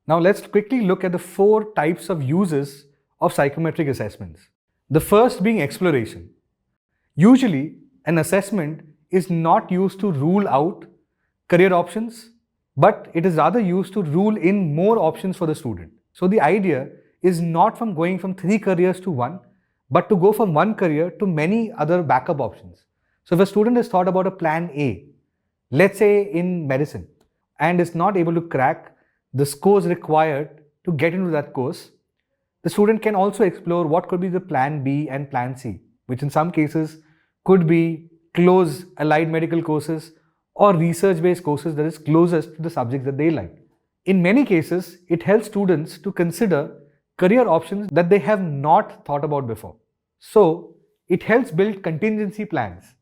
Now let's quickly look at the 4 types of uses of psychometric assessments. The first being exploration. Usually, an assessment is not used to rule out career options, but it is rather used to rule in more options for the student. So the idea is not from going from 3 careers to 1, but to go from 1 career to many other backup options. So if a student has thought about a plan A, let's say in medicine, and is not able to crack the scores required to get into that course, the student can also explore what could be the plan B and plan C, which in some cases could be close allied medical courses or research-based courses that is closest to the subjects that they like. In many cases, it helps students to consider career options that they have not thought about before. So, it helps build contingency plans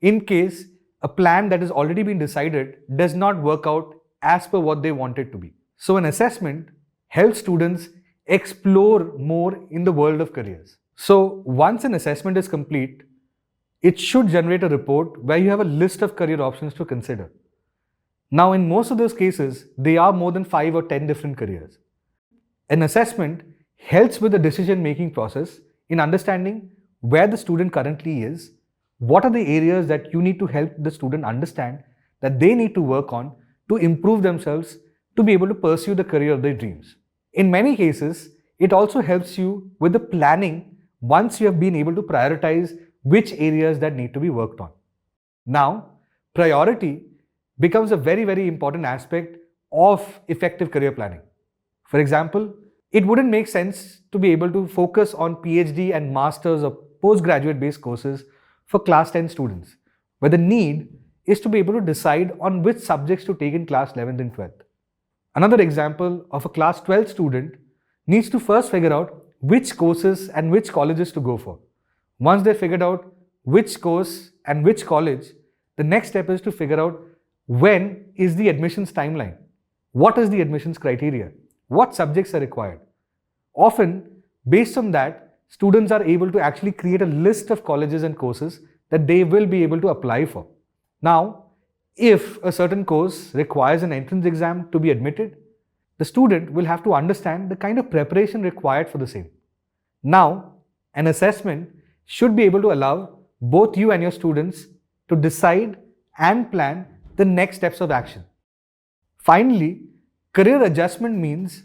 in case a plan that has already been decided does not work out as per what they want it to be. So, an assessment helps students explore more in the world of careers. So, once an assessment is complete, it should generate a report where you have a list of career options to consider. Now, in most of those cases, they are more than 5 or 10 different careers. An assessment helps with the decision-making process in understanding where the student currently is, what are the areas that you need to help the student understand that they need to work on to improve themselves to be able to pursue the career of their dreams. In many cases, it also helps you with the planning once you have been able to prioritize which areas that need to be worked on. Now, priority becomes a very, very important aspect of effective career planning. For example, it wouldn't make sense to be able to focus on PhD and masters or postgraduate based courses for class 10 students, where the need is to be able to decide on which subjects to take in class 11th and 12th. Another example of a class 12 student needs to first figure out which courses and which colleges to go for. Once they figured out which course and which college, the next step is to figure out when is the admissions timeline, what is the admissions criteria, what subjects are required. Often, based on that, students are able to actually create a list of colleges and courses that they will be able to apply for. Now, if a certain course requires an entrance exam to be admitted, the student will have to understand the kind of preparation required for the same. Now, an assessment should be able to allow both you and your students to decide and plan the next steps of action. Finally, career adjustment means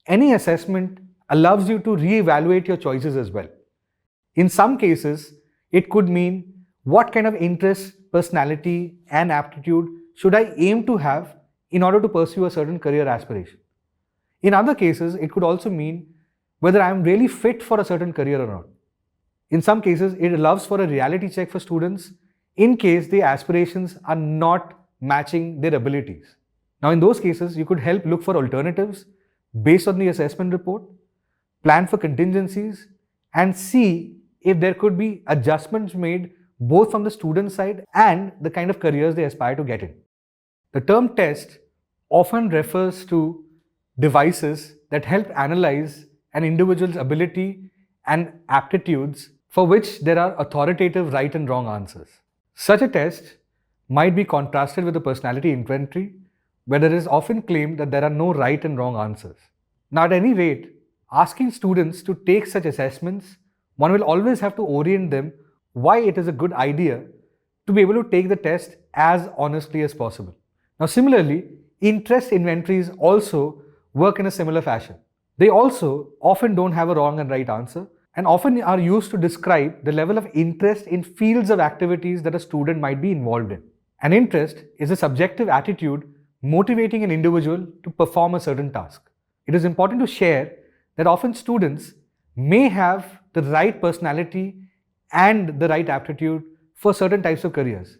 any assessment allows you to re-evaluate your choices as well. In some cases, it could mean what kind of interest, personality, and aptitude should I aim to have in order to pursue a certain career aspiration. In other cases, it could also mean whether I am really fit for a certain career or not. In some cases, it allows for a reality check for students in case their aspirations are not matching their abilities. Now, in those cases, you could help look for alternatives based on the assessment report, plan for contingencies, and see if there could be adjustments made both from the student side and the kind of careers they aspire to get in. The term test often refers to devices that help analyze an individual's ability and aptitudes for which there are authoritative right and wrong answers. Such a test might be contrasted with a personality inventory, where there is often claimed that there are no right and wrong answers. Now, at any rate, asking students to take such assessments, one will always have to orient them why it is a good idea to be able to take the test as honestly as possible. Now, similarly, interest inventories also work in a similar fashion. They also often don't have a wrong and right answer, and often are used to describe the level of interest in fields of activities that a student might be involved in. An interest is a subjective attitude motivating an individual to perform a certain task. It is important to share that often students may have the right personality and the right aptitude for certain types of careers,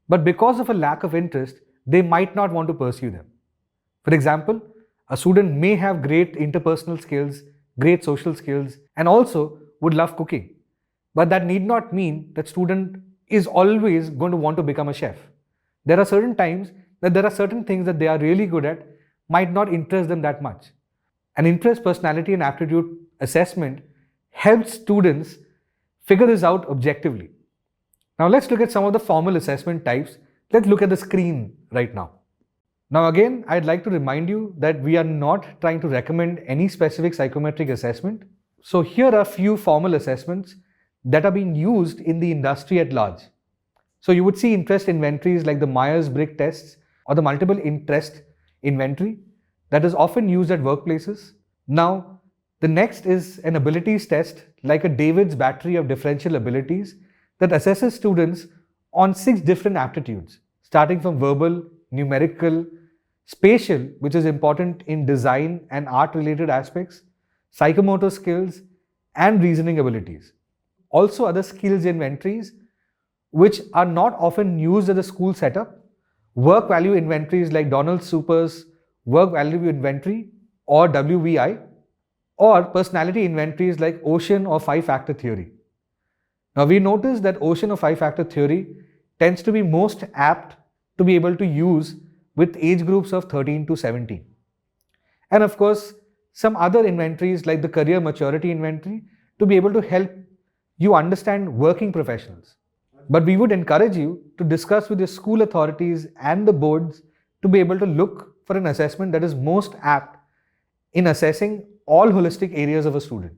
but because of a lack of interest, they might not want to pursue them. For example, a student may have great interpersonal skills, great social skills, and also would love cooking. But that need not mean that student is always going to want to become a chef. There are certain times that there are certain things that they are really good at might not interest them that much. An interest, personality, and aptitude assessment helps students figure this out objectively. Now let's look at some of the formal assessment types Let's look at the screen right now. Now again, I'd like to remind you that we are not trying to recommend any specific psychometric assessment. So here are a few formal assessments that are being used in the industry at large. So you would see interest inventories like the Myers-Briggs tests or the multiple interest inventory that is often used at workplaces. Now, the next is an abilities test like a David's battery of differential abilities that assesses students on 6 different aptitudes, starting from verbal, numerical, spatial, which is important in design and art related aspects, psychomotor skills, and reasoning abilities. Also, other skills inventories which are not often used as a school setup, work value inventories like Donald Super's work value inventory or WVI, or personality inventories like Ocean or five-factor theory. Now we notice that Ocean or five-factor theory tends to be most apt to be able to use with age groups of 13 to 17. And of course, some other inventories like the career maturity inventory to be able to help you understand working professionals. But we would encourage you to discuss with your school authorities and the boards to be able to look for an assessment that is most apt in assessing all holistic areas of a student,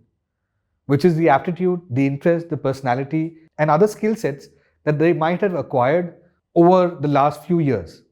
which is the aptitude, the interest, the personality, and other skill sets that they might have acquired over the last few years.